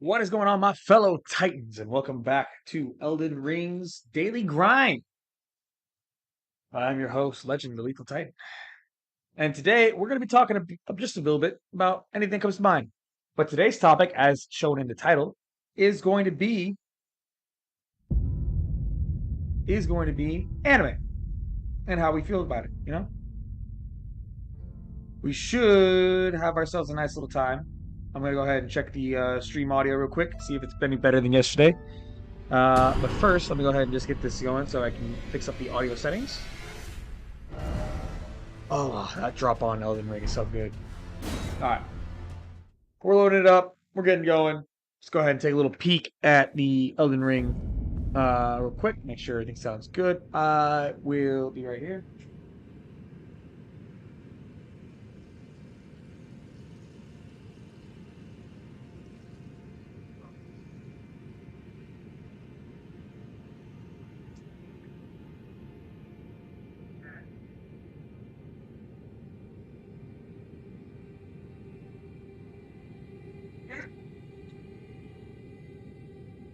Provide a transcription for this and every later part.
What is going on, my fellow Titans, and welcome back to Elden Ring's Daily Grind. I'm your host, Legend, the Lethal Titan. And today we're going to be talking just a little bit about anything that comes to mind. But today's topic, as shown in the title, is going to be anime and how we feel about it, We should have ourselves a nice little time. I'm going to go ahead and check the stream audio real quick, see if it's any better than yesterday. But first, let me go ahead and just get this going so I can fix up the audio settings. Oh, that drop on Elden Ring is so good. Alright. We're loading it up. We're getting going. Let's go ahead and take a little peek at the Elden Ring real quick. Make sure everything sounds good. I will be right here.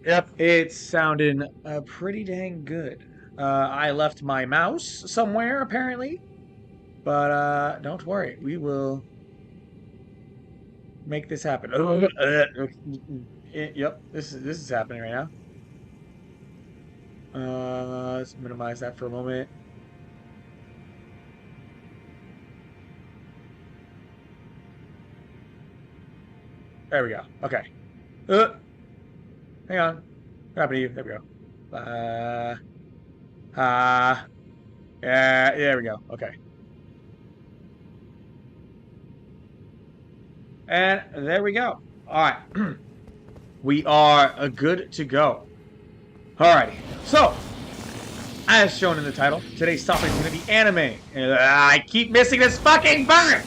Yep, it's sounding pretty dang good. I left my mouse somewhere, apparently. But don't worry, we will make this happen. Yep, this is happening right now. Let's minimize that for a moment. There we go. Okay. Hang on. What happened to you? There we go. Yeah, there we go. Okay. And there we go. All right. We are good to go. Alrighty. So, as shown in the title, today's topic is going to be anime. I keep missing this fucking bird!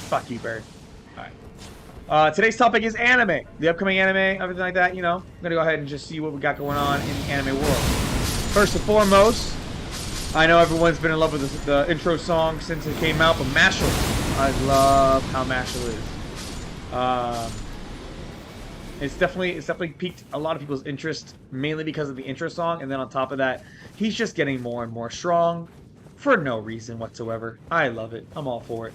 Fuck you, bird. Alright. Today's topic is anime. The upcoming anime, everything like that, I'm going to go ahead and just see what we got going on in the anime world. First and foremost, I know everyone's been in love with the intro song since it came out, but Mashle. I love how Mashle is. It's definitely piqued a lot of people's interest, mainly because of the intro song, and then on top of that, he's just getting more and more strong for no reason whatsoever. I love it. I'm all for it.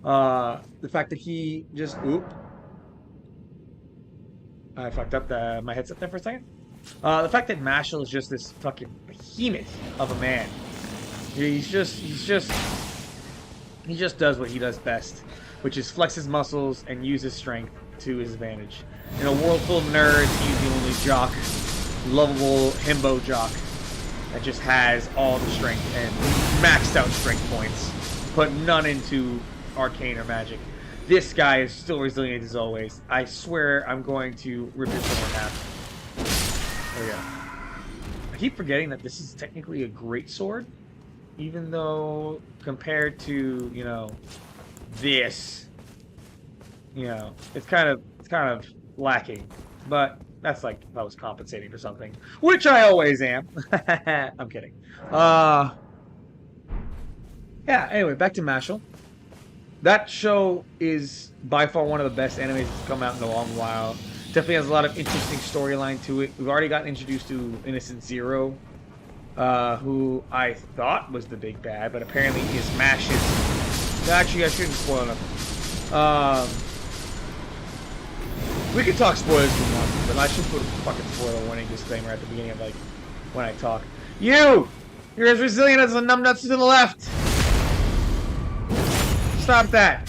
The fact that he just I fucked up my headset there for a second. The fact that Mashle is just this fucking behemoth of a man. He just does what he does best, which is flex his muscles and use his strength to his advantage. In a world full of nerds, he's the only jock, lovable himbo jock that just has all the strength and maxed out strength points, put none into arcane or magic. This guy is still resilient as always. I swear I'm going to rip his sword in half. There we go. I keep forgetting that this is technically a great sword, even though compared to, this, it's kind of lacking. But that's like if I was compensating for something, which I always am. I'm kidding. Yeah, anyway, back to Mashle. That show is by far one of the best animes that's come out in a long while. Definitely has a lot of interesting storyline to it. We've already gotten introduced to Innocent Zero, who I thought was the big bad, but apparently is Mash's. Actually, I shouldn't spoil enough. We can talk spoilers if we want, but I should put a fucking spoiler warning disclaimer at the beginning of when I talk. You're as resilient as the numbnuts to the left. Stop that.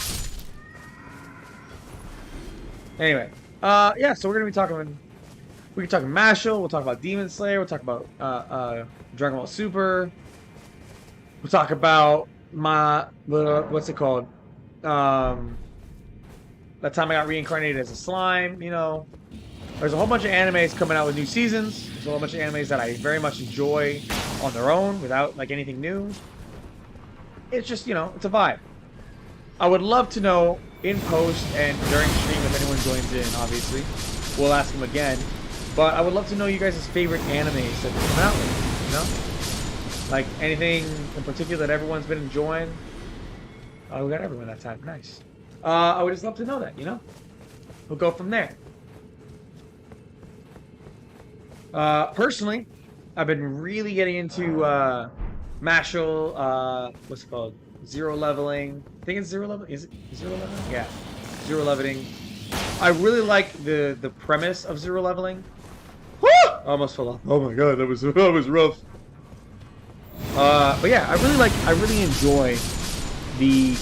Anyway, yeah, so we're gonna be talking. We can talk Mashle. We'll talk about Demon Slayer. We'll talk about Dragon Ball Super. We'll talk about what's it called? That time I got reincarnated as a slime. There's a whole bunch of animes coming out with new seasons. There's a whole bunch of animes that I very much enjoy on their own without anything new. It's just it's a vibe. I would love to know in post and during stream if anyone joins in, obviously. We'll ask them again. But I would love to know you guys' favorite animes that come out with, Like anything in particular that everyone's been enjoying. Oh, we got everyone that time. Nice. I would just love to know that, we'll go from there. Personally, I've been really getting into Mashal, what's it called? Zero leveling. I think it's zero leveling. Is it zero leveling? Yeah, zero leveling. I really like the premise of zero leveling. Woo! I almost fell off. Oh my god, that was rough. But yeah, I really enjoy the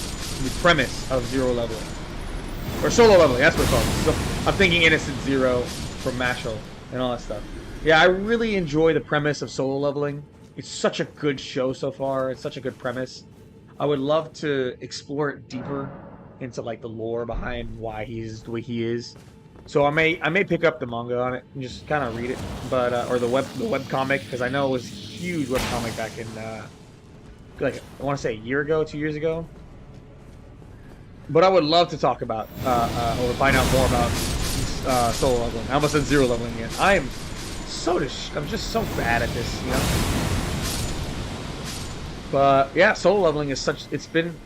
premise of zero leveling. Or solo leveling, that's what it's called. So, I'm thinking Innocent Zero from Mashal and all that stuff. Yeah, I really enjoy the premise of solo leveling. It's such a good show so far. It's such a good premise. I would love to explore it deeper into like the lore behind why he's the way he is. So I may pick up the manga on it and just kind of read it, but or the web comic, because I know it was a huge web comic back in like I want to say a year ago, 2 years ago. But I would love to talk about or find out more about solo leveling. I almost said zero leveling again. I'm just so bad at this, you know. But yeah, solo leveling is such. It's been.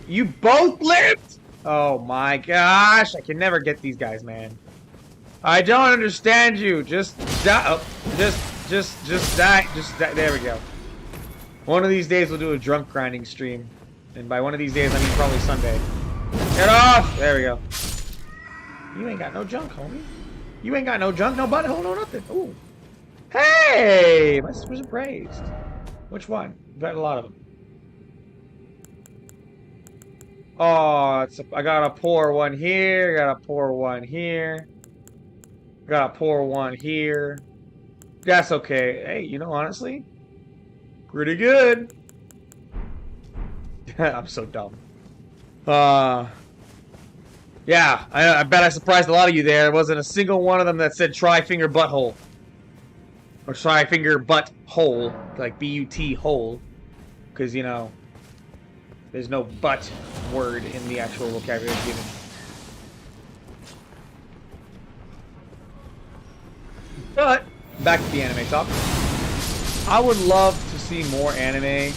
You both lived. Oh my gosh! I can never get these guys, man. I don't understand you. Just die. Oh, just die. Just die. There we go. One of these days we'll do a drunk grinding stream, and by one of these days I mean probably Sunday. Get off! There we go. You ain't got no junk, homie. You ain't got no junk, no butthole, no nothing. Ooh. Hey! My sisters are praised. Which one? I've got a lot of them. Oh, I got a poor one here. Got a poor one here. Got a poor one here. That's okay. Hey, you know, honestly, pretty good. I'm so dumb. Yeah, I bet I surprised a lot of you there. There wasn't a single one of them that said try finger butthole. Or try finger butt hole. Like B-U-T hole. Because, you know, there's no butt word in the actual vocabulary given. But, back to the anime talk. I would love to see more anime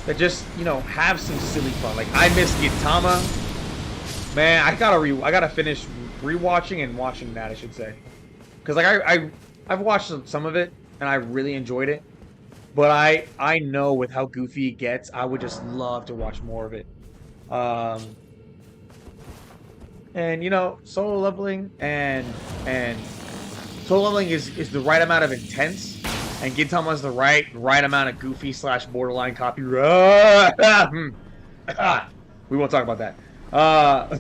that just, you know, have some silly fun. Like, I miss Gintama. Man, I gotta finish rewatching and watching that, I should say. Because, like, I've watched some of it, and I really enjoyed it. But I know with how goofy it gets, I would just love to watch more of it. And, you know, solo leveling and solo leveling is the right amount of intense, and Gintama is the right amount of goofy / borderline copyright. We won't talk about that.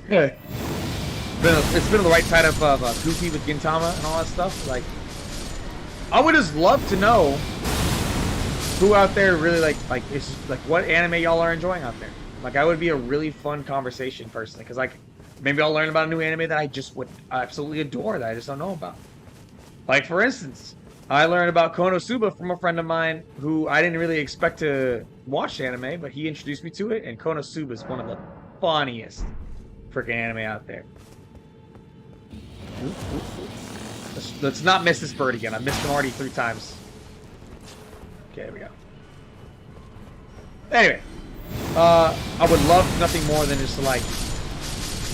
It's been the right side of goofy with Gintama and all that stuff. Like, I would just love to know who out there really like it's like what anime y'all are enjoying out there. Like, that would be a really fun conversation personally, because like maybe I'll learn about a new anime that I just would absolutely adore that I just don't know about. Like, for instance, I learned about Konosuba from a friend of mine who I didn't really expect to watch anime, but he introduced me to it, and Konosuba is one of the funniest freaking anime out there. Let's not miss this bird again. I missed him already 3 times. Okay, there we go. Anyway, I would love nothing more than just to like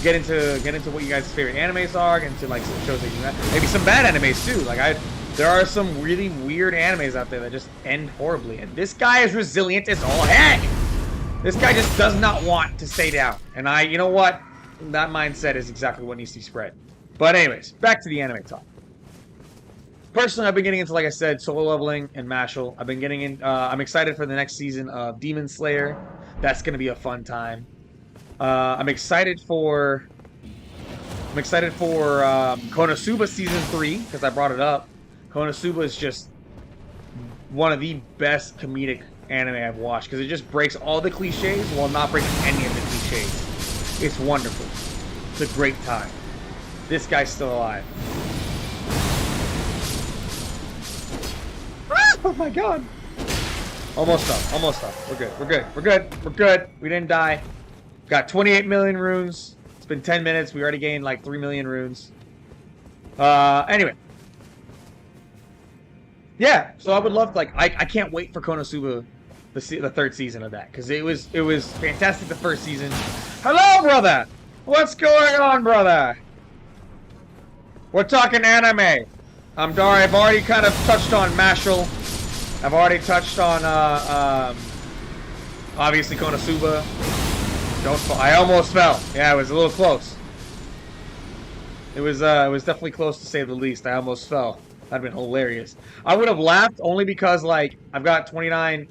get into what you guys' favorite animes are, get into like some shows that you have, maybe some bad animes too. Like there are some really weird animes out there that just end horribly, and this guy is resilient as all heck. This guy just does not want to stay down, and you know what? That mindset is exactly what needs to be spread. But anyways, back to the anime talk. Personally, I've been getting into, like I said, solo leveling and Mashal. I've been getting in. I'm excited for the next season of Demon Slayer. That's going to be a fun time. I'm excited for Konosuba season 3 because I brought it up. Konosuba is just one of the best comedic anime I've watched because it just breaks all the cliches while not breaking any of the cliches. It's wonderful. It's a great time. This guy's still alive. Oh my god. Almost up. Almost up. We're good. We're good. We're good. We're good. We didn't die. Got 28 million runes. It's been 10 minutes. We already gained like 3 million runes. Anyway. Yeah. So I would love, like, I can't wait for Konosuba, the 3rd season of that. Because it was fantastic the 1st season. Hello, brother. What's going on, brother? We're talking anime. I've already kind of touched on Mashal. I've already touched on obviously Konosuba. I almost fell. Yeah, it was a little close. It was definitely close to say the least. I almost fell. That'd been hilarious. I would have laughed only because like I've got 29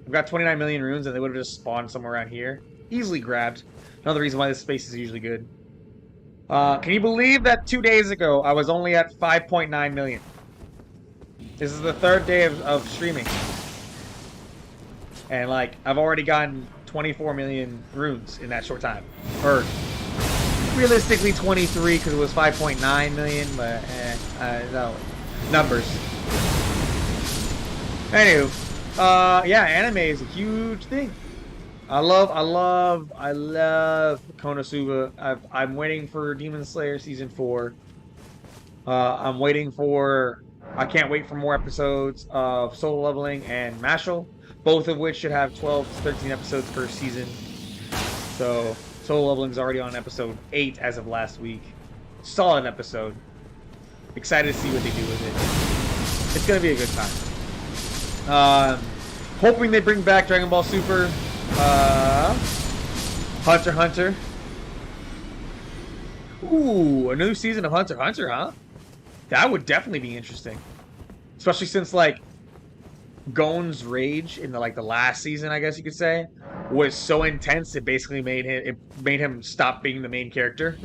million runes and they would have just spawned somewhere around here. Easily grabbed. Another reason why this space is usually good. Can you believe that 2 days ago I was only at 5.9 million? This is the third day of streaming. And like I've already gotten 24 million runes in that short time. Or realistically 23 because it was 5.9 million, but no. Numbers. Anywho, yeah, anime is a huge thing. I love Konosuba. I'm waiting for Demon Slayer season 4. I can't wait for more episodes of Solo Leveling and Mashal, both of which should have 12 to 13 episodes per season. So Solo Leveling is already on episode 8 as of last week. Solid episode. Excited to see what they do with it. It's gonna be a good time. Hoping they bring back Dragon Ball Super. Hunter x Hunter. Ooh, a new season of Hunter x Hunter, huh? That would definitely be interesting. Especially since like Gon's rage in the last season, I guess you could say, was so intense it basically made him stop being the main character.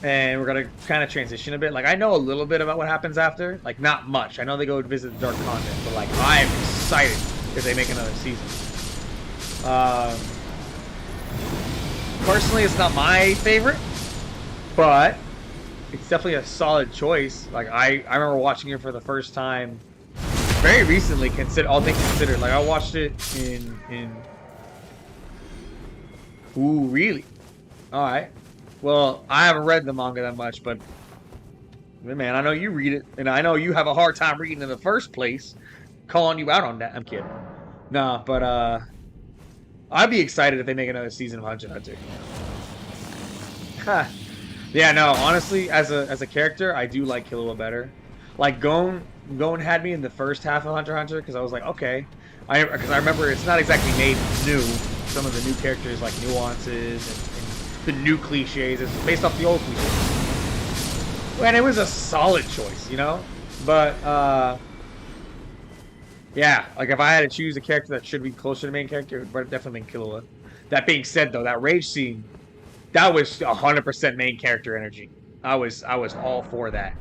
And we're gonna kind of transition a bit. Like I know a little bit about what happens after, like not much. I know they go visit the Dark Continent, but like I'm excited if they make another season. Personally, it's not my favorite, but it's definitely a solid choice. Like I remember watching it for the first time very recently. All things considered, like I watched it in. Ooh, really? All right. Well, I haven't read the manga that much, but man, I know you read it, and I know you have a hard time reading in the first place. Calling you out on that. I'm kidding. Nah, but I'd be excited if they make another season of Hunter x Hunter. Yeah, no, honestly, as a character, I do like Killua better. Like Gon had me in the first half of Hunter x Hunter because I was like, okay, because I remember it's not exactly made new. Some of the new characters like nuances and the new cliches. It's based off the old cliches. And it was a solid choice, you know? But yeah, like if I had to choose a character that should be closer to the main character, it would definitely be Killua. That being said, though, that rage scene, that was 100% main character energy. I was all for that,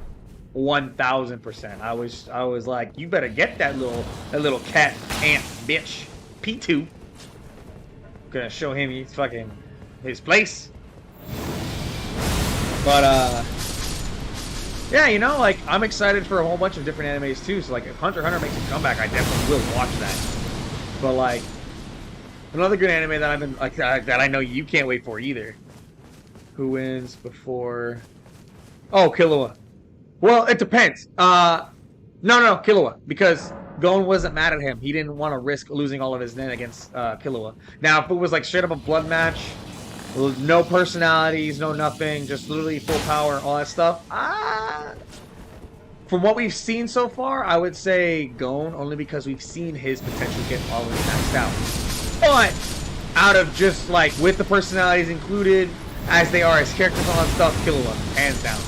1000%. I was like, you better get that little cat ant bitch, P2. Gonna show him his place. But yeah, you know, like I'm excited for a whole bunch of different animes too. So like, if Hunter x Hunter makes a comeback, I definitely will watch that. But like, another good anime that I've been like that I know you can't wait for either. Who wins before? Oh, Killua. Well, it depends. No, Killua, because Gon wasn't mad at him. He didn't want to risk losing all of his nen against Killua. Now, if it was like straight up a blood match, no personalities, no nothing, just literally full power, all that stuff. From what we've seen so far, I would say Gon, only because we've seen his potential get all of it maxed out. But out of just like with the personalities included, as they are as characters and all that stuff, Killua, hands down.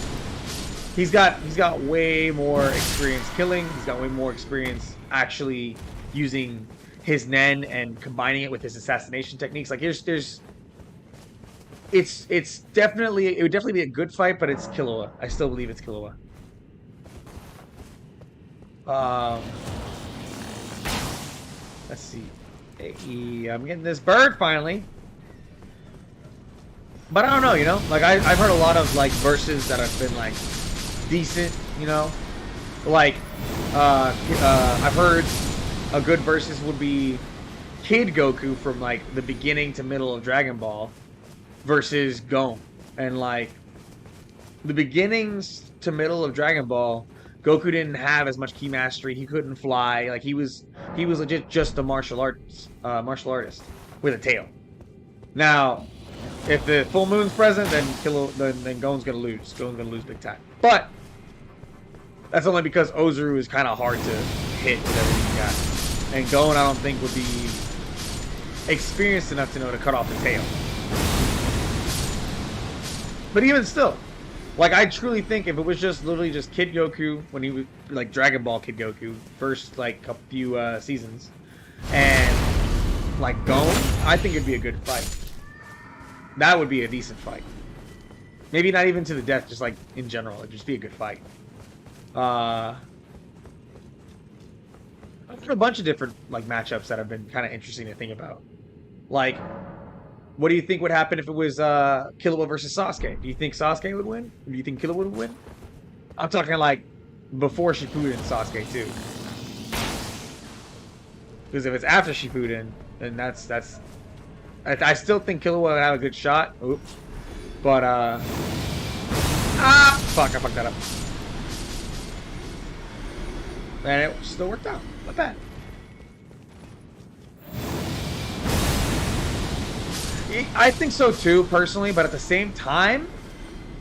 He's got way more experience killing. He's got way more experience actually using his nen and combining it with his assassination techniques. Like it would definitely be a good fight, but it's Killua. I still believe it's Killua. Let's see. Hey, I'm getting this bird finally. But I don't know, you know? Like I've heard a lot of like verses that have been like decent, you know? Like I've heard a good versus would be Kid Goku from like the beginning to middle of Dragon Ball versus Gon. And like the beginnings to middle of Dragon Ball, Goku didn't have as much ki mastery. He couldn't fly. Like he was legit just a martial artist with a tail. Now, If the full moon's present, then then Gon's gonna lose. Gon's gonna lose big time. But that's only because Ozuru is kind of hard to hit with everything you got. And Gon, I don't think, would be experienced enough to know to cut off the tail. But even still, like, I truly think if it was just literally just Kid Goku when he was like Dragon Ball Kid Goku first like a few seasons, and like Gon, I think it'd be a good fight. That would be a decent fight. Maybe not even to the death, just like in general, it'd just be a good fight. I've heard a bunch of different like matchups that have been kind of interesting to think about. Like, what do you think would happen if it was Killua versus Sasuke? Do you think Sasuke would win? Or do you think Killua would win? I'm talking like before Shippuden Sasuke too. Because if it's after Shippuden, then that's I still think Killua would have a good shot. Oops. But fuck, I fucked that up. And it still worked out. Not bad. I think so too, personally, but at the same time,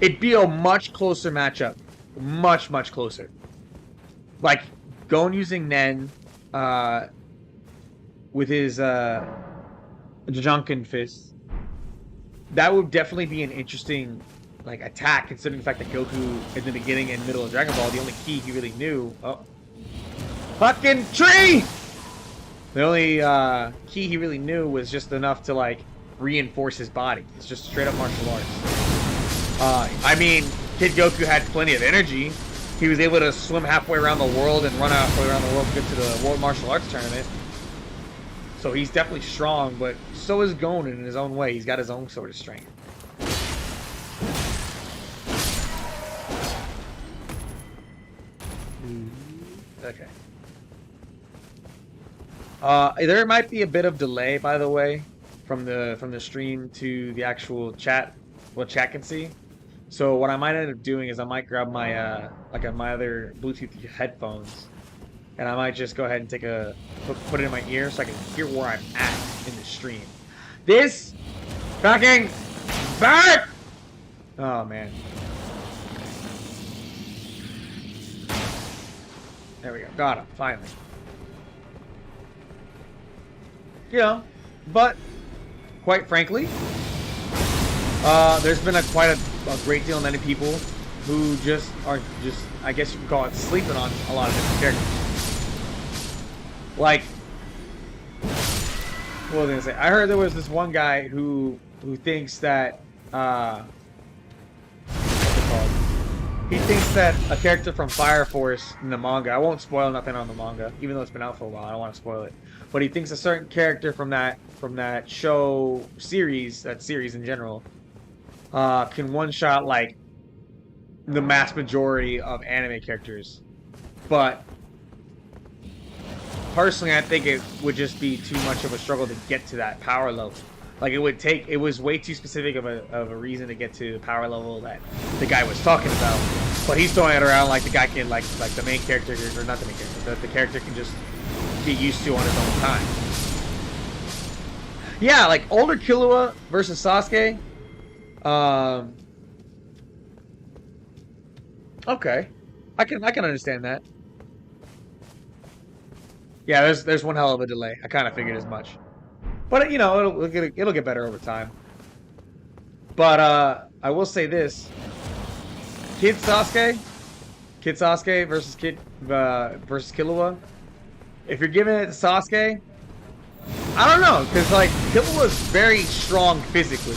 it'd be a much closer matchup. Much, much closer. Like, Gon using Nen with his Jajunkin Fist. That would definitely be an interesting like attack, considering the fact that Goku in the beginning and middle of Dragon Ball, the only key he really knew... Oh. Fucking tree! The only key he really knew was just enough to, like, reinforce his body. It's just straight up martial arts. I mean, Kid Goku had plenty of energy. He was able to swim halfway around the world and run halfway around the world to get to the World Martial Arts Tournament. So he's definitely strong, but so is Gon in his own way. He's got his own sort of strength. Okay. There might be a bit of delay, by the way, from the stream to the actual chat, what chat can see. So what I might end up doing is I might grab my my other Bluetooth headphones, and I might just go ahead and take a put it in my ear so I can hear where I'm at in the stream. This fucking back. Oh man. There we go. Got him finally. You know, but quite frankly, there's been quite a great deal of many people who just are I guess you can call it sleeping on a lot of different characters. Like, what was I gonna say? I heard there was this one guy who thinks that what's it called? He thinks that a character from Fire Force in the manga, I won't spoil nothing on the manga, even though it's been out for a while, I don't want to spoil it. But he thinks a certain character from that show series, that series in general, can one-shot like the mass majority of anime characters. But personally, I think it would just be too much of a struggle to get to that power level. Like, it was way too specific of a reason to get to the power level that the guy was talking about. But he's throwing it around like the guy can, like the main character, or not the main character, that the character can just get used to on his own time. Yeah, like older Killua versus Sasuke. Okay, I can understand that. Yeah, there's one hell of a delay. I kind of figured as much, but you know it'll get better over time. But I will say this: Kid Sasuke versus Killua. If you're giving it to Sasuke, I don't know, because like Killua was very strong physically.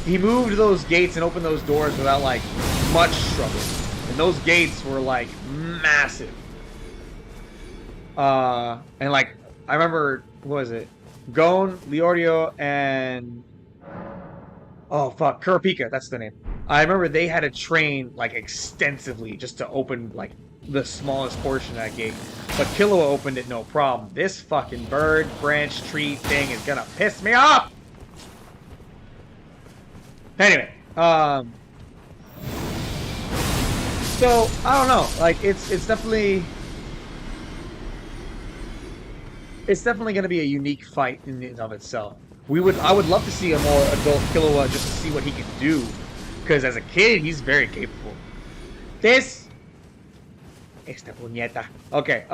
He moved those gates and opened those doors without like much struggle, and those gates were like massive. And like I remember, what was it? Gon, Leorio, and oh fuck, Kurapika, that's the name. I remember they had to train like extensively just to open like the smallest portion of that gate. But Killua opened it no problem. This fucking bird branch tree thing is gonna piss me off. Anyway, so I don't know. Like it's definitely gonna be a unique fight in and of itself. I would love to see a more adult Killua just to see what he can do. Because as a kid, he's very capable. Esta puñeta. Okay,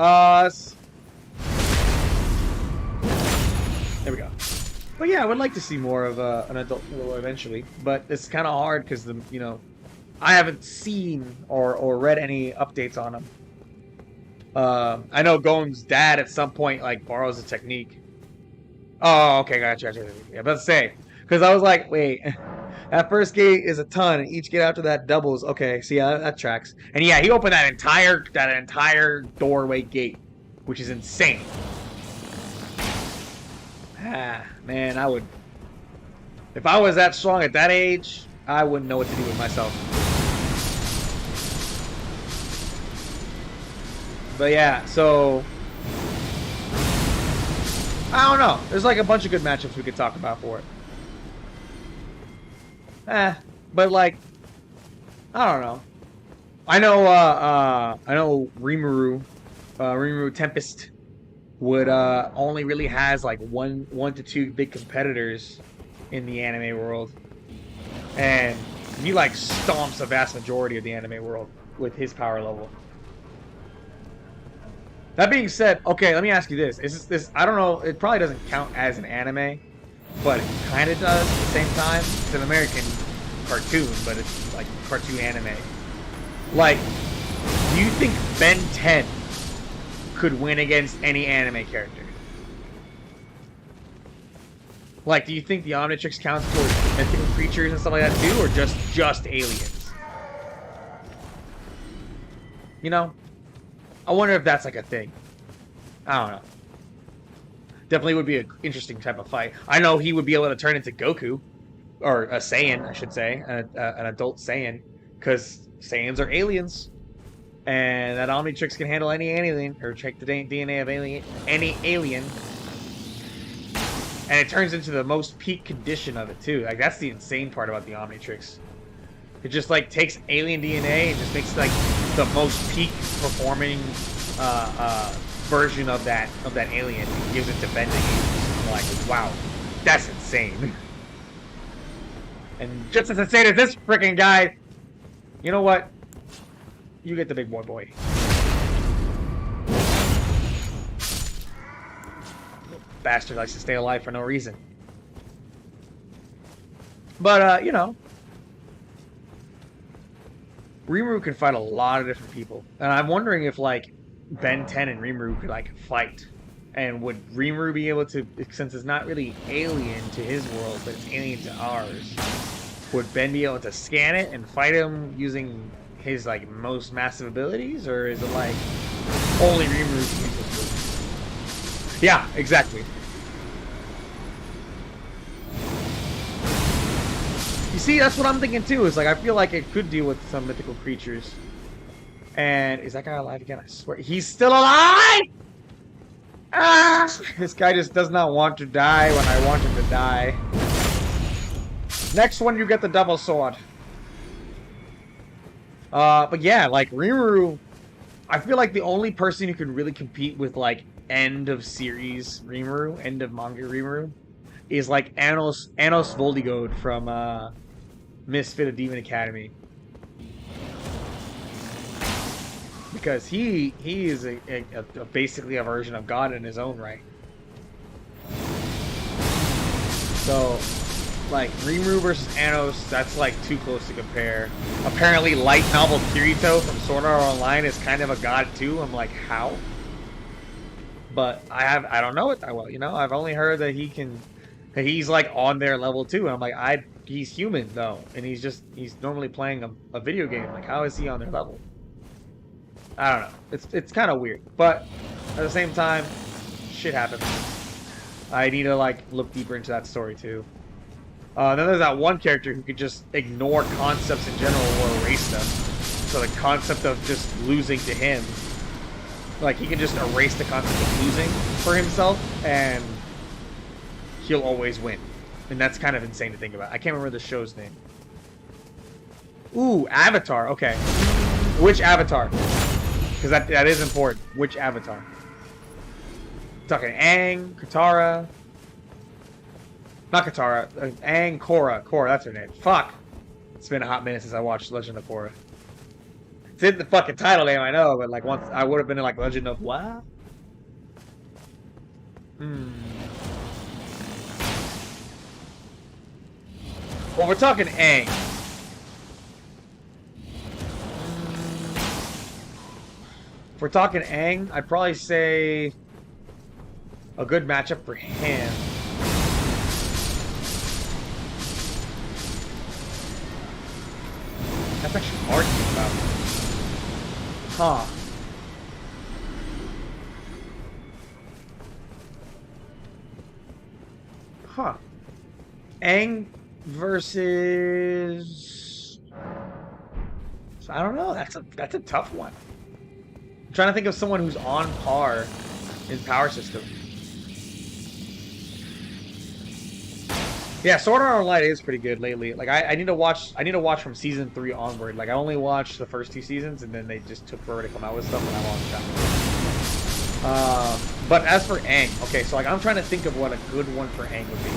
there we go. But yeah, I would like to see more of an adult Killua eventually. But it's kind of hard because I haven't seen or read any updates on him. I know Gon's dad at some point like borrows a technique. Oh, okay, gotcha. Yeah, about to say, because I was like, wait, that first gate is a ton, and each gate after that doubles. Okay, see, that tracks. And yeah, he opened that entire doorway gate, which is insane. Ah, man, I would. If I was that strong at that age, I wouldn't know what to do with myself. But yeah, so I don't know. There's like a bunch of good matchups we could talk about for it. But like, I don't know. I know Rimuru Tempest would only really has like one to two big competitors in the anime world, and he like stomps a vast majority of the anime world with his power level. That being said, okay, let me ask you this. Is this I don't know, it probably doesn't count as an anime, but it kind of does at the same time. It's an American cartoon, but it's like cartoon anime. Like, do you think Ben 10 could win against any anime character? Like, do you think the Omnitrix counts towards mythical creatures and stuff like that too, or just aliens? You know? I wonder if that's like a thing. I don't know. Definitely would be an interesting type of fight. I know he would be able to turn into Goku. Or a Saiyan, I should say. An adult Saiyan. Because Saiyans are aliens. And that Omnitrix can handle any alien. Or check the DNA of any alien. And it turns into the most peak condition of it too. Like, that's the insane part about the Omnitrix. It just like takes alien DNA and just makes like the most peak performing version of that alien and gives it to bending. I'm like, wow, that's insane. And just as insane as this freaking guy, you know what? You get the big boy. Bastard likes to stay alive for no reason. But you know. Rimuru can fight a lot of different people. And I'm wondering if, like, Ben 10 and Rimuru could, like, fight. And would Rimuru be able to, since it's not really alien to his world, but it's alien to ours, would Ben be able to scan it and fight him using his, like, most massive abilities? Or is it, like, only Rimuru can use this move? Yeah, exactly. You see, that's what I'm thinking too. Is like I feel like it could deal with some mythical creatures. And is that guy alive again? I swear he's still alive. Ah! This guy just does not want to die when I want him to die. Next one, you get the double sword. But yeah, like Rimuru, I feel like the only person who can really compete with like end of series Rimuru, end of manga Rimuru, is like Anos Voldigode from Misfit of Demon Academy, because he is basically a version of God in his own right. So like Rimuru versus Anos, that's like too close to compare. Apparently light novel Kirito from Sword Art Online is kind of a god too. I'm like, how? But I don't know it that well, you know. I've only heard that he's like on their level too, and I'm like, he's human though, and he's normally playing a video game. Like, how is he on their level? I don't know. It's kind of weird, but at the same time, shit happens. I need to like look deeper into that story too. Then there's that one character who could just ignore concepts in general or erase them. So the concept of just losing to him, like he can just erase the concept of losing for himself, and he'll always win. And that's kind of insane to think about. I can't remember the show's name. Ooh, Avatar. Okay. Which Avatar? Because that is important. Which Avatar? Talking Aang, Katara. Not Katara. Aang Korra. Korra, that's her name. Fuck. It's been a hot minute since I watched Legend of Korra. It's in the fucking title name, I know, but like once I would have been in like Legend of what? Well, we're talking Aang. If we're talking Aang, I'd probably say a good matchup for him. That's actually hard to think about. Huh. Huh. Aang versus... So I don't know. That's a tough one. I'm trying to think of someone who's on par in power system. Yeah, Sword Art Online is pretty good lately. Like I need to watch from season 3 onward. Like I only watched the first 2 seasons and then they just took forever to come out with stuff and I lost track. But as for Aang, okay, so like I'm trying to think of what a good one for Aang would be.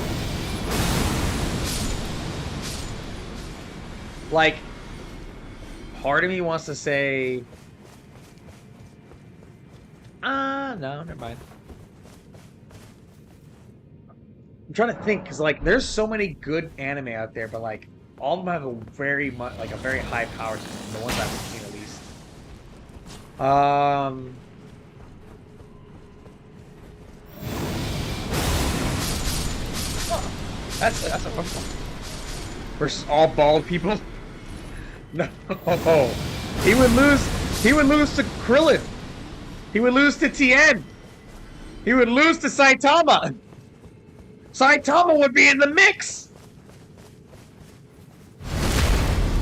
Like part of me wants to say no, never mind. I'm trying to think because like there's so many good anime out there, but like all of them have a very high power system. The ones I've seen at least. That's a fun one. Versus all bald people. No, he would lose. He would lose to Krillin. He would lose to Tien. He would lose to Saitama. Saitama would be in the mix.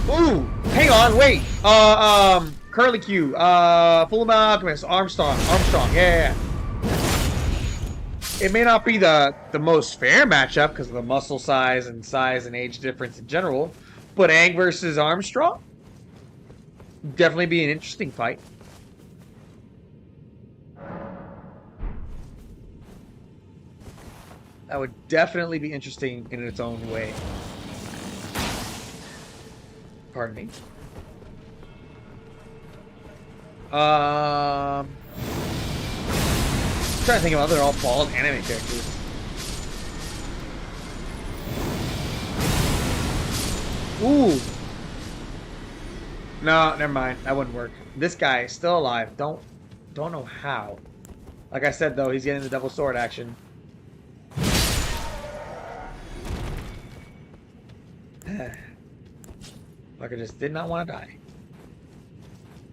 Ooh, hang on, wait. Curly Q, Full Metal Alchemist, Armstrong, yeah. It may not be the most fair matchup because of the muscle size and age difference in general, but Aang versus Armstrong definitely be an interesting fight. That would definitely be interesting in its own way. Pardon me. I'm trying to think of other all bald anime characters. Ooh. No, never mind. That wouldn't work. This guy is still alive. Don't know how. Like I said though, he's getting the double sword action. Like I just did not want to die.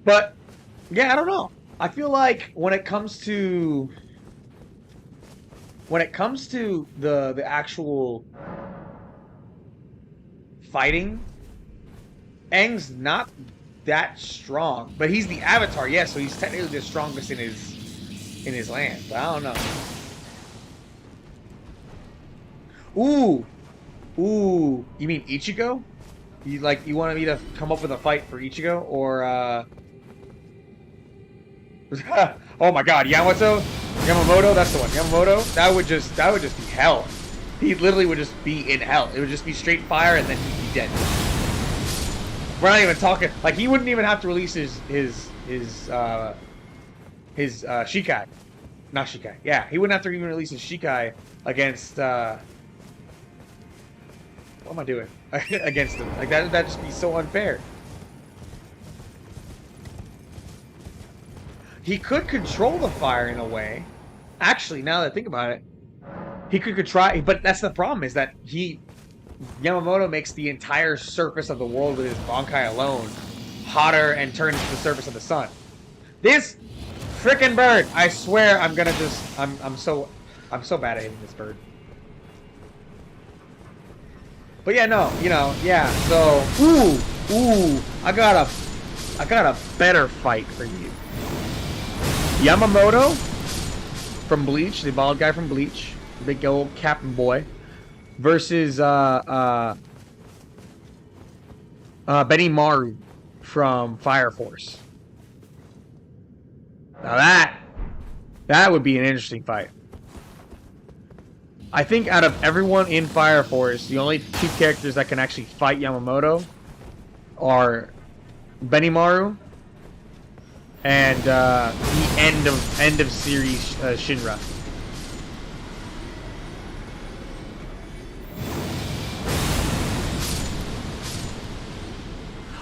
But yeah, I don't know. I feel like when it comes to the actual fighting, Aang's not that strong, but he's the Avatar, yes, so he's technically the strongest in his land. But I don't know. Ooh, you mean Ichigo? You wanted me to come up with a fight for Ichigo or oh my god, Yamamoto, that's the one. Yamamoto, that would just be hell. He literally would just be in hell. It would just be straight fire and then he'd be dead. We're not even talking like he wouldn't even have to release his Shikai. Not Shikai. Yeah, he wouldn't have to even release his Shikai against what am I doing? Against him. Like that'd just be so unfair. He could control the fire in a way. Actually, now that I think about it, he could try, but that's the problem is that Yamamoto makes the entire surface of the world with his Bankai alone hotter and turns to the surface of the sun. This frickin' bird, I swear I'm gonna just I'm so bad at hitting this bird. But yeah, no, yeah. So, ooh, I got a better fight for you. Yamamoto from Bleach, the bald guy from Bleach, big old captain boy, versus Benimaru from Fire Force. Now that would be an interesting fight. I think out of everyone in Fire Force, the only two characters that can actually fight Yamamoto are Benimaru and the end of series Shinra.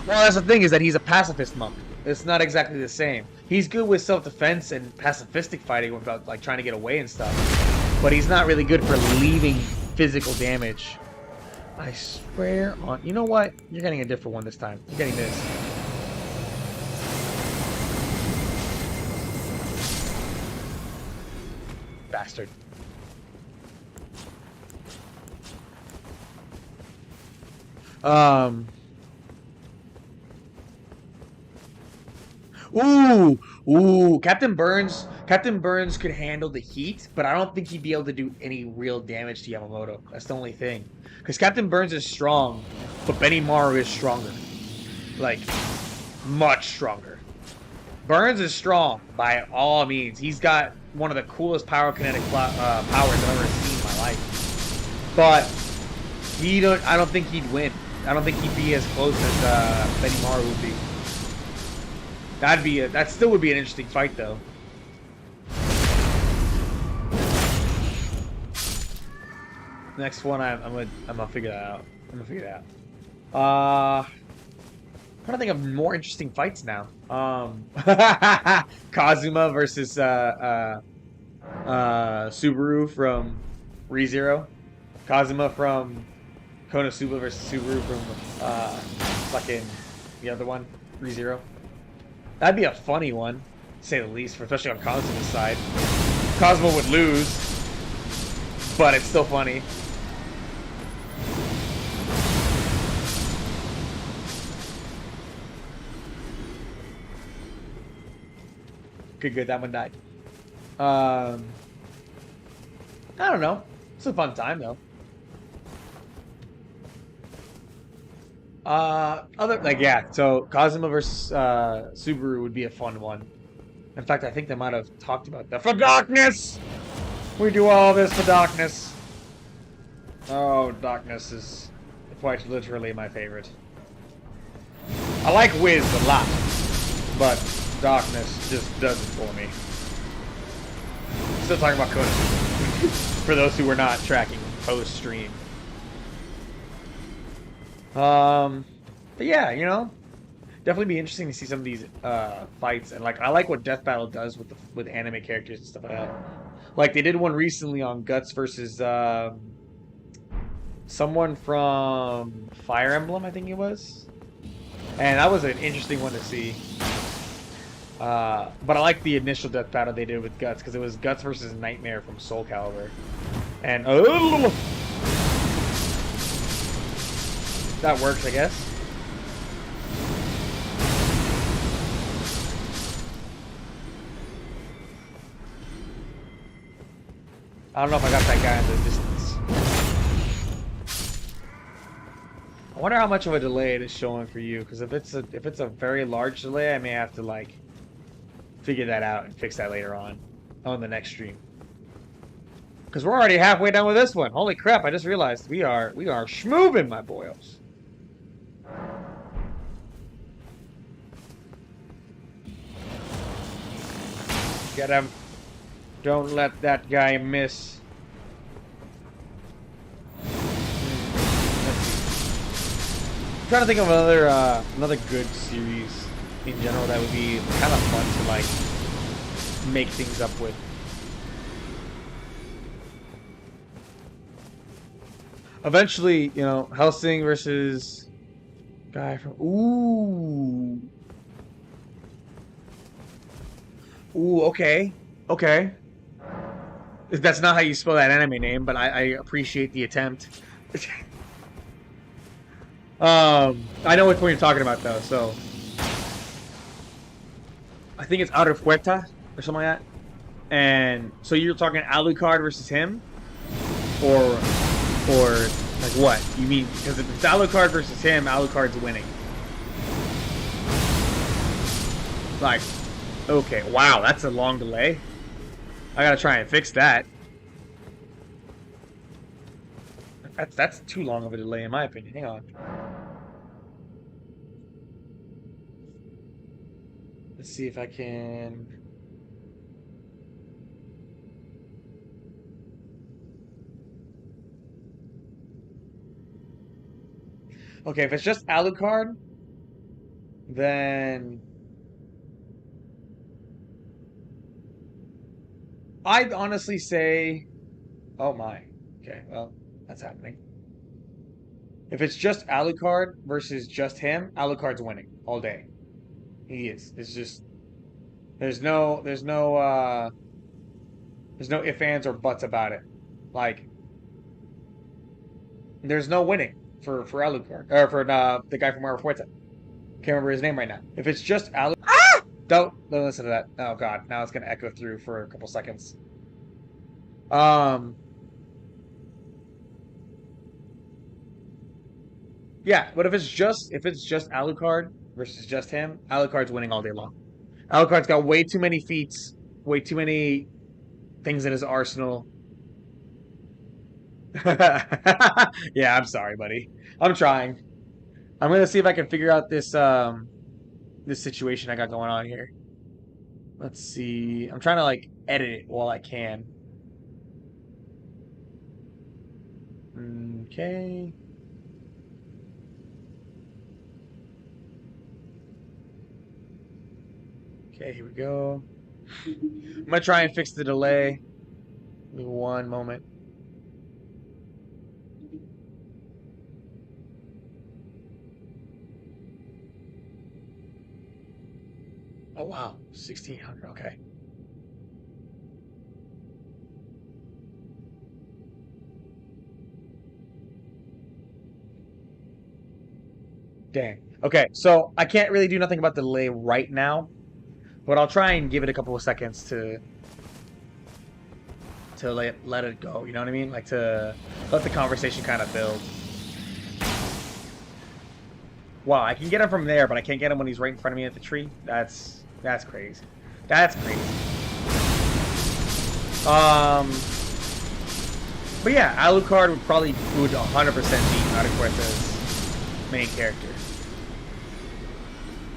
Well, that's the thing, is that he's a pacifist monk. It's not exactly the same. He's good with self-defense and pacifistic fighting without like trying to get away and stuff. But he's not really good for leaving physical damage. I swear on... You know what? You're getting a different one this time. You're getting this. Bastard. Ooh, Captain Burns could handle the heat, but I don't think he'd be able to do any real damage to Yamamoto. That's the only thing. Because Captain Burns is strong, but Benimaru is stronger. Like, much stronger. Burns is strong by all means. He's got one of the coolest pyrokinetic powers I've ever seen in my life. But I don't think he'd win. I don't think he'd be as close as Benimaru would be. That still would be an interesting fight, though. Next one, I'm gonna figure that out. I'm gonna figure it out. I'm trying to think of more interesting fights now. Kazuma versus Subaru from ReZero. Kazuma from Konosuba versus Subaru from fucking the other one, ReZero. That'd be a funny one, to say the least, especially on Kazuma's side. Kazuma would lose, but it's still funny. Okay, good. That one died. I don't know. It's a fun time, though. So Kazuma versus Subaru would be a fun one. In fact, I think they might have talked about that. For darkness! We do all this for darkness. Oh, darkness is quite literally my favorite. I like Wiz a lot, but darkness just does it for me. Still talking about Konosuba. For those who were not tracking post-stream. But yeah, you know, definitely be interesting to see some of these fights, and like I like what Death Battle does with anime characters and stuff like that. Like they did one recently on Guts versus someone from Fire Emblem, I think it was, and that was an interesting one to see. But I like the initial Death Battle they did with Guts because it was Guts versus Nightmare from Soul Calibur, and that works, I guess. I don't know if I got that guy in the distance. I wonder how much of a delay it is showing for you, because if it's a very large delay, I may have to like figure that out and fix that later on the next stream. Because we're already halfway done with this one. Holy crap! I just realized we are schmoovin', my boyos. Get him. Don't let that guy miss. I'm trying to think of another good series in general that would be kind of fun to like make things up with. Eventually, you know, Hellsing versus guy from Ooh, okay. Okay. That's not how you spell that anime name, but I appreciate the attempt. I know which one you're talking about, though, so... I think it's Outer Puerta, or something like that. And, so you're talking Alucard versus him? Or, like, what? You mean, because if it's Alucard versus him, Alucard's winning. Like... Okay, wow, that's a long delay. I gotta try and fix that. That's too long of a delay in my opinion. Hang on. Let's see if I can. Okay, if it's just Alucard, then I'd honestly say, oh my. Okay, well, that's happening. If it's just Alucard versus just him, Alucard's winning all day. He is. It's just there's no ifs, ands, or buts about it. Like there's no winning for Alucard or for the guy from Fuerte. Can't remember his name right now. If it's just Alucard, don't listen to that. Oh God, now it's gonna echo through for a couple seconds. Yeah, but if it's just Alucard versus just him, Alucard's winning all day long. Alucard's got way too many feats, way too many things in his arsenal. Yeah, I'm sorry, buddy. I'm trying. I'm gonna see if I can figure out this situation I got going on here. Let's see. I'm trying to like edit it while I can. Okay. Okay, here we go. I'm gonna try and fix the delay. Give me one moment. Oh wow, 1600. Okay. Dang. Okay, so I can't really do nothing about the delay right now, but I'll try and give it a couple of seconds to let it go. You know what I mean? Like to let the conversation kind of build. Wow, I can get him from there, but I can't get him when he's right in front of me at the tree. That's crazy. That's crazy. But yeah, Alucard would 100% beat Adequata's main character.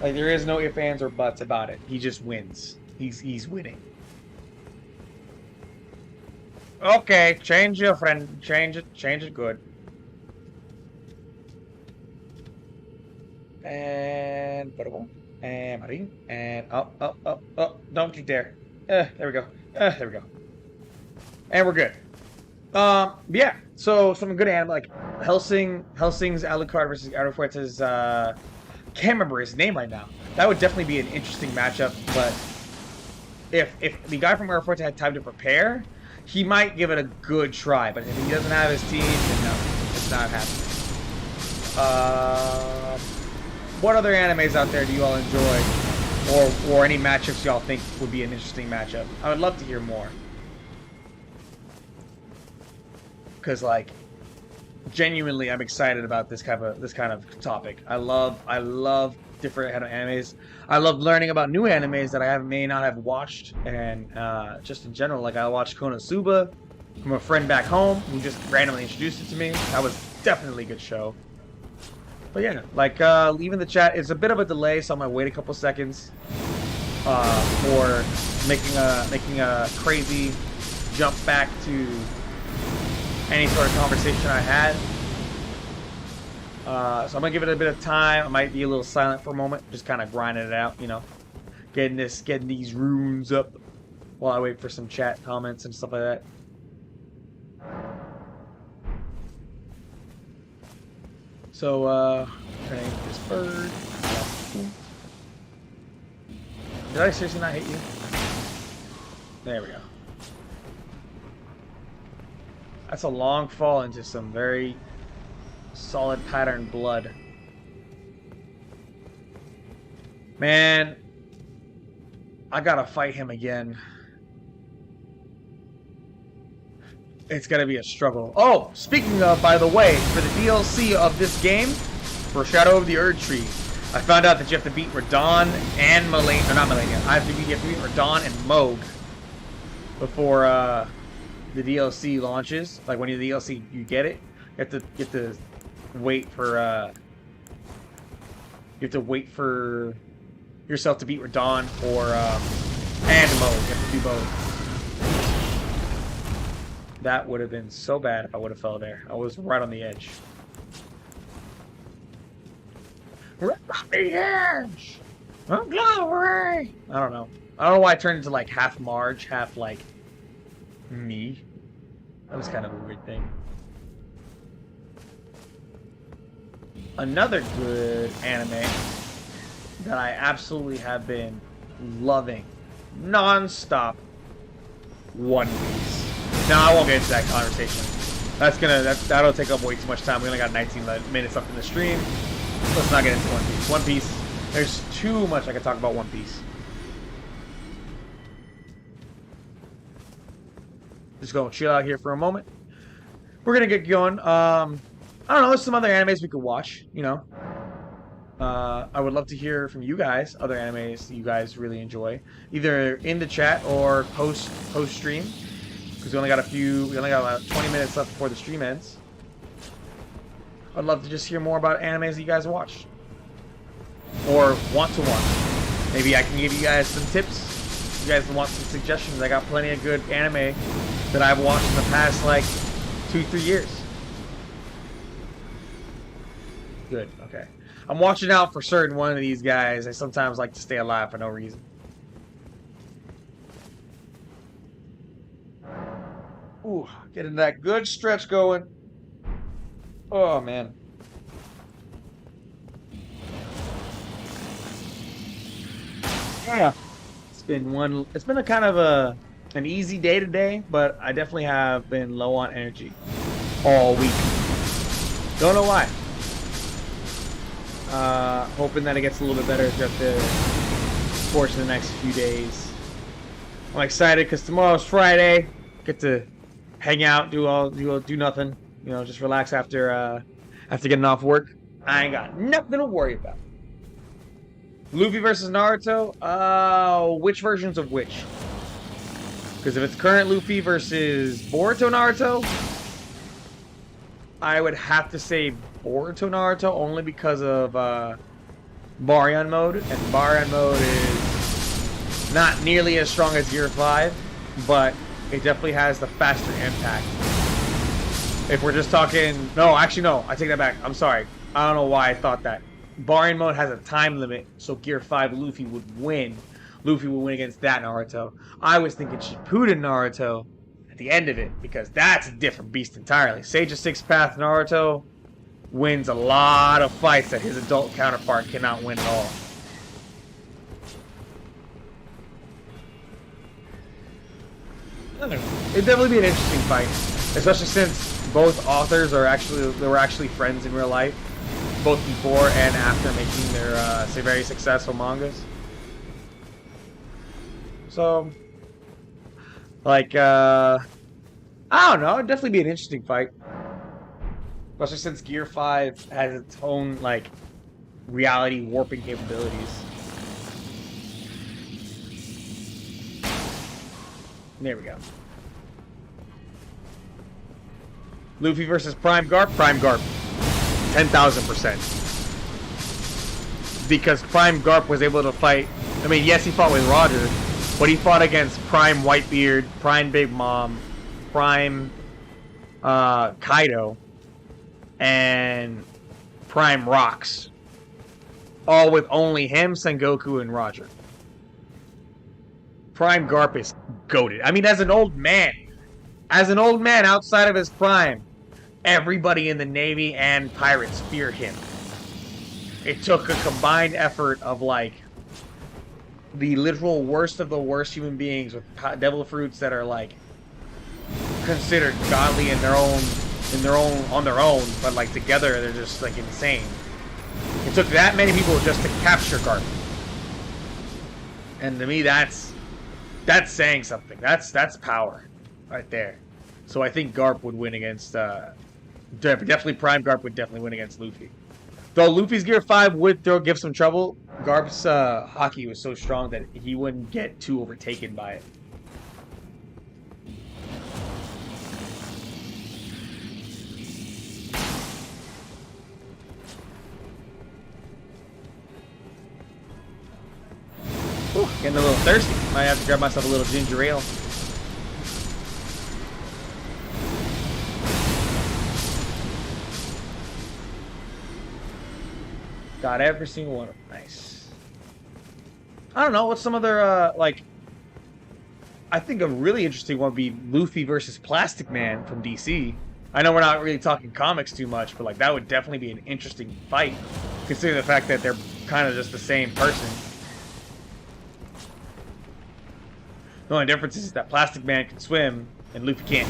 Like there is no ifs, ands, or buts about it. He just wins. He's winning. Okay, change your friend. Change it good. And and Marine and up. Don't you dare. There we go. There we go. And we're good. Yeah. So some good anime like Helsing's Alucard versus Arufuerte's can't remember his name right now. That would definitely be an interesting matchup, but if the guy from Arufuerte had time to prepare, he might give it a good try. But if he doesn't have his team, then no, it's not happening. What other animes out there do you all enjoy, or any matchups y'all think would be an interesting matchup? I would love to hear more. Cause like, genuinely, I'm excited about this kind of topic. I love different animes. I love learning about new animes that I may not have watched, and just in general, like I watched Konosuba from a friend back home who just randomly introduced it to me. That was definitely a good show. But yeah, like leaving the chat. It's a bit of a delay, so I might wait a couple seconds for making a crazy jump back to any sort of conversation I had. So I'm gonna give it a bit of time. I might be a little silent for a moment, just kind of grinding it out, you know, getting these runes up while I wait for some chat comments and stuff like that. So, trying this bird. Did I seriously not hit you? There we go. That's a long fall into some very solid pattern blood. Man, I gotta fight him again. It's gonna be a struggle. Oh, speaking of, by the way, for the DLC of this game, for Shadow of the ERDTREE, I found out that you have to beat Radon and Malenia, or not Malenia. You have to beat Radon and Moog before the DLC launches. Like when the DLC you get it, You have to wait for you have to wait for yourself to beat Radon or and mode. You have to do both. That would have been so bad if I would have fell there. I was right on the edge. Right on the edge. Oh, glory! I don't know. I don't know why I turned into like half Marge, half like me. That was kind of a weird thing. Another good anime that I absolutely have been loving non-stop, One Piece. Now I won't get into that conversation. That'll take up way too much time. We only got 19 minutes left in the stream. Let's not get into One Piece. One Piece, there's too much I can talk about One Piece. Just gonna chill out here for a moment. We're gonna get going. I don't know, there's some other animes we could watch, you know. I would love to hear from you guys, other animes that you guys really enjoy, either in the chat or post stream, because we only got about 20 minutes left before the stream ends. I'd love to just hear more about animes that you guys watch or want to watch. Maybe I can give you guys some tips. You guys want some suggestions? I got plenty of good anime that I've watched in the past like 2-3 years. Good. Okay. I'm watching out for certain one of these guys. I sometimes like to stay alive for no reason. Ooh, getting that good stretch going. Oh man. Yeah. It's been a kind of an easy day today, but I definitely have been low on energy all week. Don't know why. Hoping that it gets a little bit better throughout the course of the next few days. I'm excited because tomorrow's Friday. Get to hang out, do nothing. You know, just relax after getting off work. I ain't got nothing to worry about. Luffy versus Naruto. Which versions of which? Because if it's current Luffy versus Boruto Naruto, I would have to say Boruto Naruto only because of Baryon mode, and Baryon mode is not nearly as strong as Gear 5, but it definitely has the faster impact. If we're just talking... No, actually no, I take that back. I'm sorry. I don't know why I thought that. Baryon mode has a time limit, so Gear 5 Luffy would win. Luffy would win against that Naruto. I was thinking Shippuden Naruto at the end of it, because that's a different beast entirely. Sage of Sixth Path Naruto wins a lot of fights that his adult counterpart cannot win at all. It'd definitely be an interesting fight, especially since both authors were actually friends in real life, both before and after making their very successful mangas. So, like, I don't know, it'd definitely be an interesting fight. Especially since Gear 5 has its own, like, reality warping capabilities. There we go. Luffy versus Prime Garp. Prime Garp. 10,000%. Because Prime Garp was able to fight... I mean, yes, he fought with Roger, but he fought against Prime Whitebeard, Prime Big Mom, Prime Kaido, and Prime Rocks. All with only him, Sengoku, and Roger. Prime Garp is goated. I mean, as an old man outside of his prime, everybody in the Navy and pirates fear him. It took a combined effort of, like, the literal worst of the worst human beings with devil fruits that are, like, considered godly on their own, but, like, together they're just, like, insane. It took that many people just to capture Garp. And to me, that's saying something. That's power right there. So I think Garp would win against definitely Prime Garp would definitely win against Luffy. Though Luffy's Gear 5 would give some trouble, Garp's hockey was so strong that he wouldn't get too overtaken by it. Getting a little thirsty. Might have to grab myself a little ginger ale. Got every single one of them. Nice. I don't know. What's some other, like... I think a really interesting one would be Luffy versus Plastic Man from DC. I know we're not really talking comics too much, but like that would definitely be an interesting fight, considering the fact that they're kind of just the same person. The only difference is that Plastic Man can swim and Luffy can't.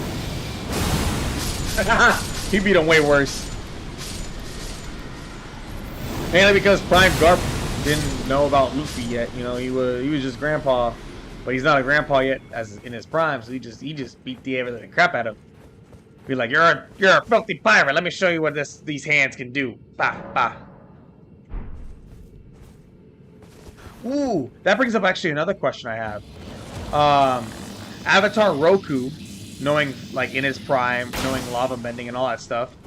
He beat him way worse. Mainly because Prime Garp didn't know about Luffy yet. You know, he was just grandpa, but he's not a grandpa yet, as in his prime. So he just beat the ever living crap out of him. Be like, you're a filthy pirate. Let me show you what these hands can do. Bah, bah. Ooh, that brings up actually another question I have. Avatar Roku, knowing like in his prime, knowing lava bending and all that stuff,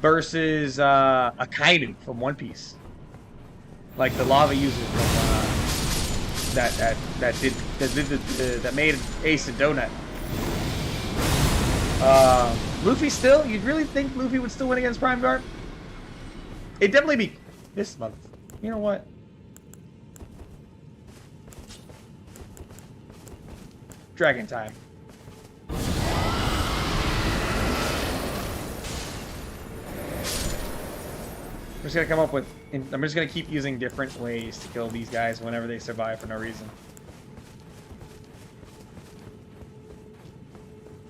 versus Akainu from One Piece, like the lava user from that made Ace a Donut. Luffy still? You'd really think Luffy would still win against Prime Garp? It'd definitely be this month. You know what? Dragon time. I'm just gonna come up with... I'm just gonna keep using different ways to kill these guys whenever they survive for no reason.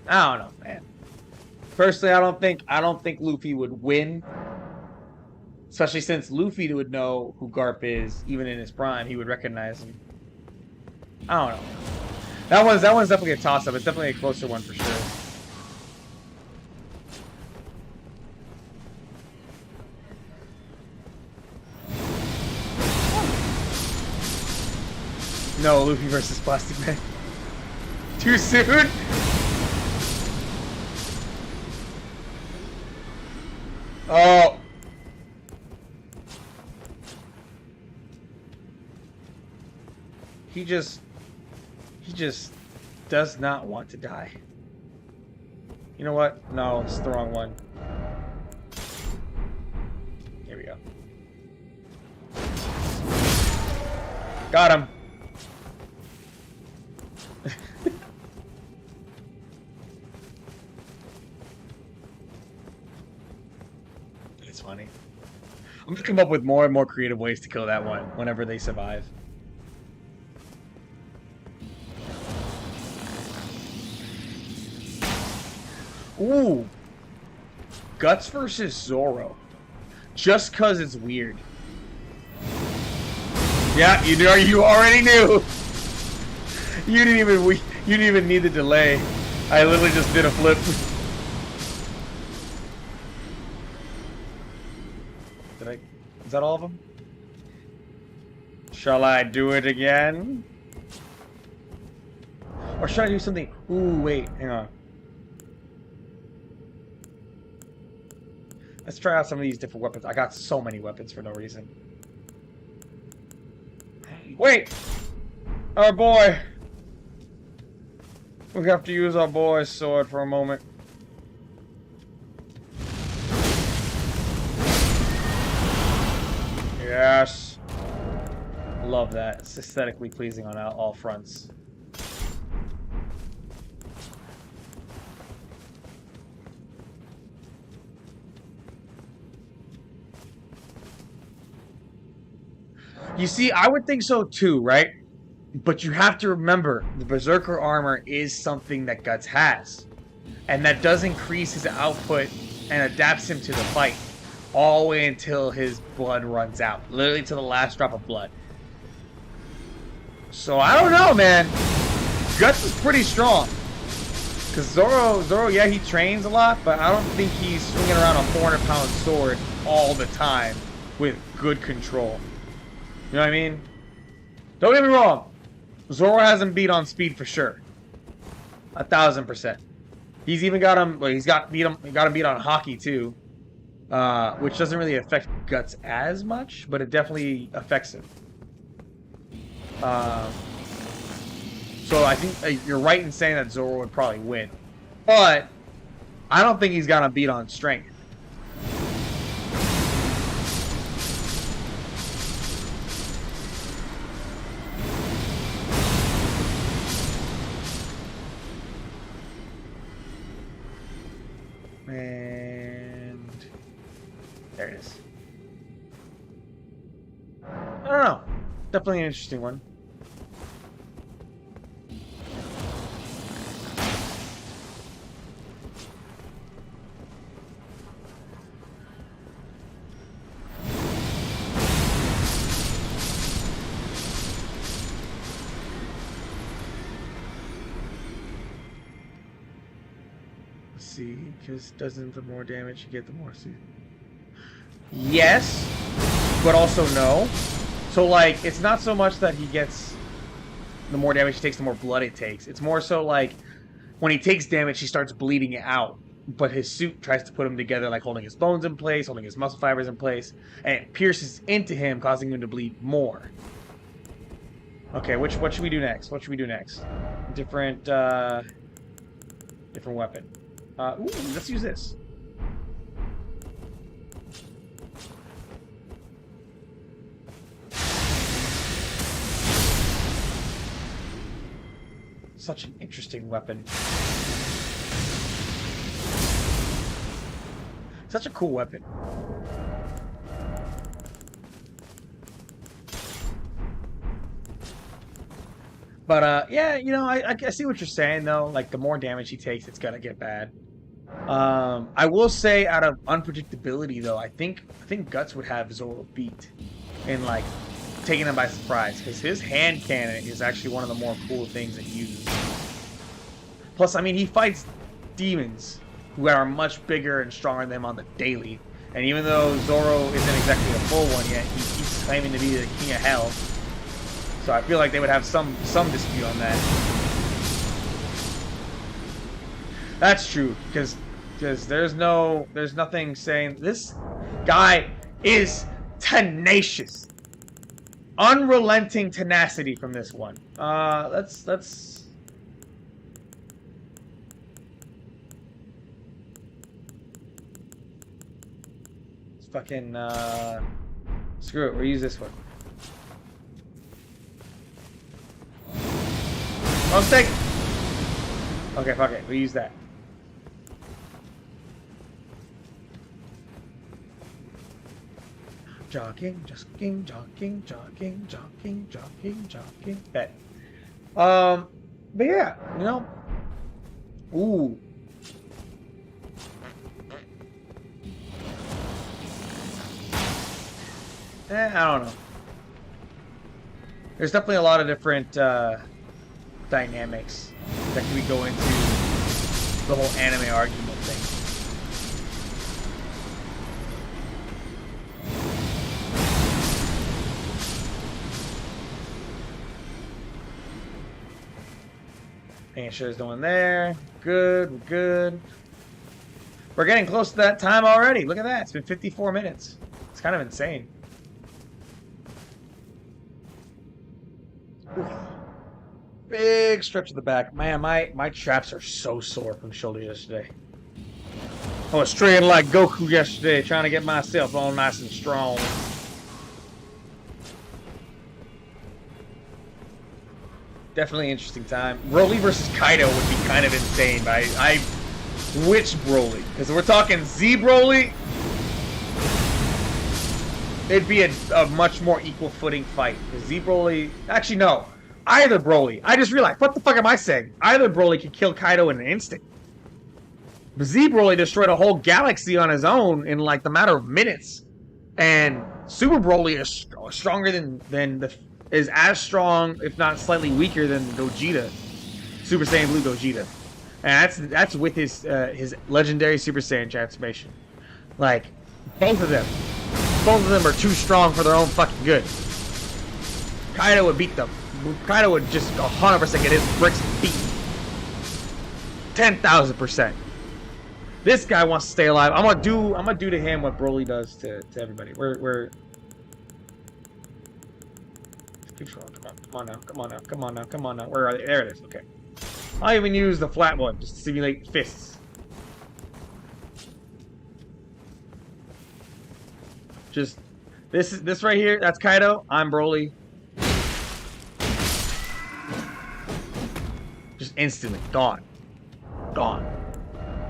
I don't know, man. Personally, I don't think Luffy would win. Especially since Luffy would know who Garp is, even in his prime. He would recognize him. I don't know. That one's definitely a toss-up. It's definitely a closer one for sure. No, Luffy versus Plastic Man. Too soon? Oh. He just does not want to die. You know what? No, it's the wrong one. Here we go. Got him. It's funny. I'm gonna come up with more and more creative ways to kill that one whenever they survive. Ooh. Guts versus Zoro. Just cause it's weird. Yeah, you already knew. You didn't even need the delay. I literally just did a flip. Is that all of them? Shall I do it again? Or should I do something? Ooh, wait, hang on. Let's try out some of these different weapons. I got so many weapons for no reason. Wait! Our boy! We have to use our boy's sword for a moment. Yes! Love that. It's aesthetically pleasing on all fronts. You see, I would think so too, right? But you have to remember, the Berserker armor is something that Guts has. And that does increase his output and adapts him to the fight. All the way until his blood runs out. Literally to the last drop of blood. So I don't know, man. Guts is pretty strong. Because Zoro, yeah, he trains a lot, but I don't think he's swinging around a 400-pound sword all the time with good control. You know what I mean? Don't get me wrong. Zoro has him beat on speed for sure. 1000%. He's even got him. Well, he got him beat on hockey too, which doesn't really affect Guts as much, but it definitely affects him. So I think you're right in saying that Zoro would probably win. But I don't think he's gonna beat on strength. And there it is. I don't know. Definitely an interesting one. See, because doesn't the more damage you get, the more see. Yes, but also no. So like, it's not so much that he gets the more damage he takes, the more blood it takes. It's more so like when he takes damage, he starts bleeding it out. But his suit tries to put him together, like holding his bones in place, holding his muscle fibers in place, and it pierces into him, causing him to bleed more. Okay, what should we do next? What should we do next? Different weapon. Ooh, let's use this. Such an interesting weapon. Such a cool weapon. But yeah, you know, I see what you're saying though. Like the more damage he takes, it's gonna get bad. I will say, out of unpredictability though, I think Guts would have Zoro beat in like taking him by surprise, because his hand cannon is actually one of the more cool things that he uses. Plus, I mean, he fights demons who are much bigger and stronger than him on the daily. And even though Zoro isn't exactly a full one yet, he keeps claiming to be the king of hell. So I feel like they would have some dispute on that. That's true, because there's nothing saying this guy is tenacious. Unrelenting tenacity from this one. Let's fucking screw it, we'll use this one. Wrong stick! Okay, fuck it, we'll use that. Jogging. Bet. But yeah, you know. Ooh. I don't know. There's definitely a lot of different dynamics that we go into the whole anime argument thing. Making sure there's no one there. Good, we're good. We're getting close to that time already. Look at that. It's been 54 minutes. It's kind of insane. Oof. Big stretch of the back. Man, my traps are so sore from shoulders yesterday. I was training like Goku yesterday, trying to get myself all nice and strong. Definitely interesting time. Broly versus Kaido would be kind of insane. Which Broly? Because we're talking Z Broly, it'd be a much more equal footing fight. Because Z Broly, actually no, either Broly. I just realized, what the fuck am I saying? Either Broly could kill Kaido in an instant. But Z Broly destroyed a whole galaxy on his own in like the matter of minutes. And Super Broly is stronger is as strong, if not slightly weaker than Gogeta, Super Saiyan Blue Gogeta, and that's with his legendary Super Saiyan transformation. Like both of them are too strong for their own fucking good. Kaido would beat them. Kaido would just 100% get his bricks beat. 10,000%. This guy wants to stay alive. I'm gonna do to him what Broly does to everybody. Come on now. Come on now. Come on now. Come on now. Where are they? There it is. Okay. I'll even use the flat one just to simulate fists. Just this right here. That's Kaido. I'm Broly. Just instantly gone. Gone.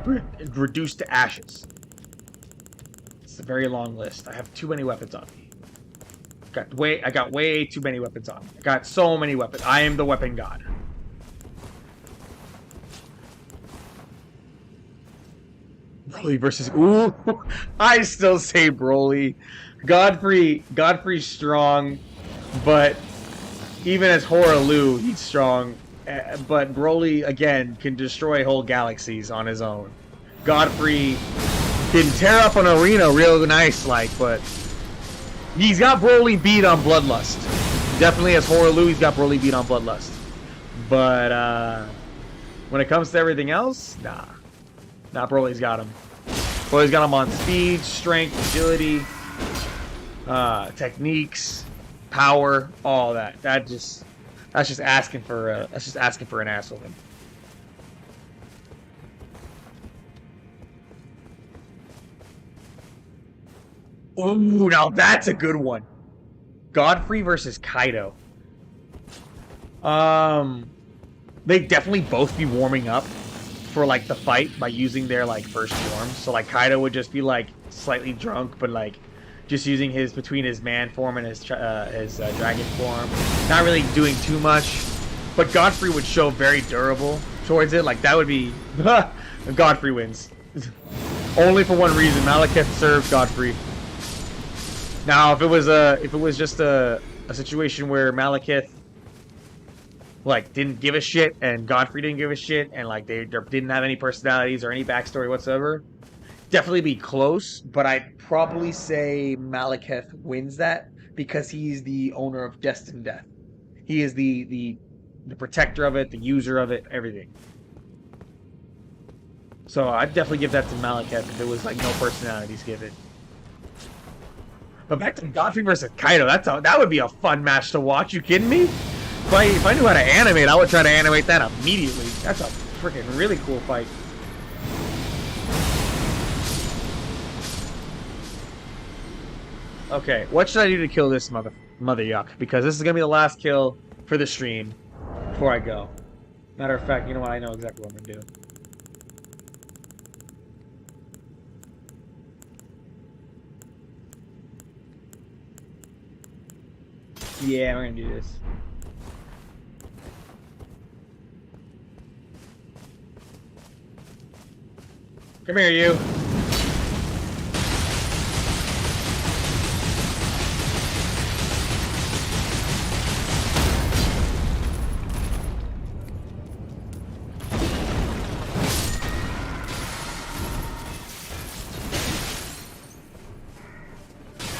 Reduced to ashes. It's a very long list. I have too many weapons on me. I got way too many weapons on me. I got so many weapons. I am the weapon god. Broly versus... Ooh! I still say Broly. Godfrey's strong, but even as Hoaraloo, he's strong. But Broly, again, can destroy whole galaxies on his own. Godfrey can tear up an arena real nice, like, but he's got Broly beat on Bloodlust. Definitely as Hoaraloo, he's got Broly beat on Bloodlust. But when it comes to everything else, nah. Nah, Broly's got him. Broly's got him on speed, strength, agility, techniques, power, all that. That's just asking for an asshole. Ooh, now that's a good one. Godfrey versus Kaido. They definitely both be warming up for like the fight by using their like first form. So like Kaido would just be like slightly drunk, but like just using between his man form and his dragon form, not really doing too much. But Godfrey would show very durable towards it. Like that would be Godfrey wins. Only for one reason: Malekith served Godfrey. Now, if it was just a situation where Malekith like didn't give a shit and Godfrey didn't give a shit and like they didn't have any personalities or any backstory whatsoever, definitely be close. But I'd probably say Malekith wins that because he's the owner of Destined Death. He is the protector of it, the user of it, everything. So I'd definitely give that to Malekith if it was like no personalities given. But back to Godfrey versus Kaido, that would be a fun match to watch. You kidding me? If I knew how to animate, I would try to animate that immediately. That's a freaking really cool fight. Okay, what should I do to kill this mother yuck? Because this is gonna be the last kill for the stream before I go. Matter of fact, you know what? I know exactly what I'm gonna do. Yeah, we're gonna do this. Come here, you.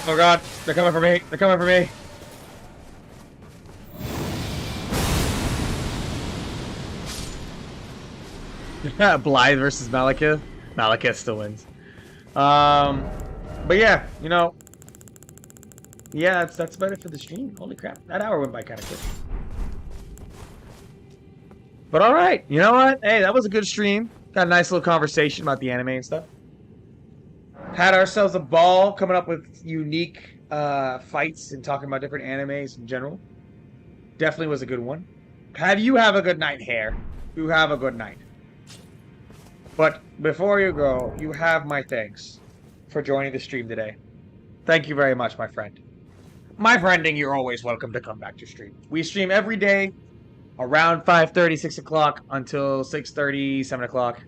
Oh god, they're coming for me. They're coming for me. Blythe versus Malekith. Malekith still wins. But yeah, you know, yeah, that's about it for the stream. Holy crap, that hour went by kind of quick. But all right, you know what? Hey, that was a good stream. Got a nice little conversation about the anime and stuff. Had ourselves a ball coming up with unique fights and talking about different animes in general. Definitely was a good one. You have a good night, Hare. You have a good night. But before you go, you have my thanks for joining the stream today. Thank you very much, my friend. My friending, you're always welcome to come back to stream. We stream every day around 5:30, 6 o'clock until 6:30, 7 o'clock.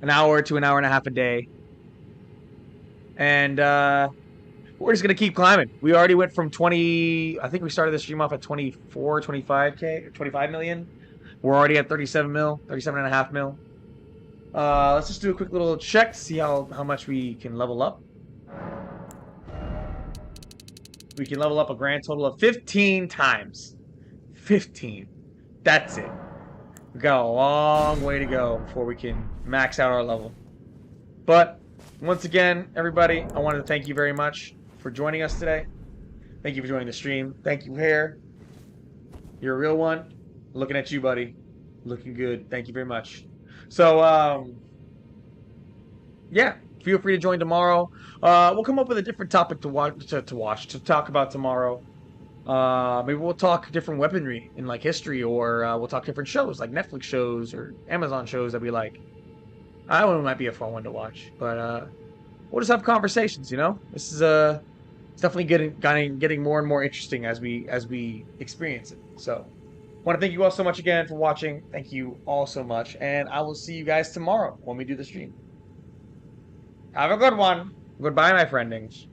An hour to an hour and a half a day. And we're just going to keep climbing. We already went from 20... I think we started the stream off at 24, 25K, 25 million. We're already at 37 mil, 37.5 mil. Let's just do a quick little check, see how much we can level up. We can level up a grand total of 15 times. 15. That's it. We've got a long way to go before we can max out our level. But, once again, everybody, I wanted to thank you very much for joining us today. Thank you for joining the stream. Thank you, Hare. You're a real one. Looking at you, buddy. Looking good. Thank you very much. So, yeah, feel free to join tomorrow. We'll come up with a different topic to talk about tomorrow. Maybe we'll talk different weaponry in like history, or we'll talk different shows like Netflix shows or Amazon shows that we like. That one might be a fun one to watch, but we'll just have conversations. This is it's definitely getting more and more interesting as we experience it. So, want to thank you all so much again for watching. Thank you all so much, and I will see you guys tomorrow when we do the stream. Have a good one. Goodbye, my friendings.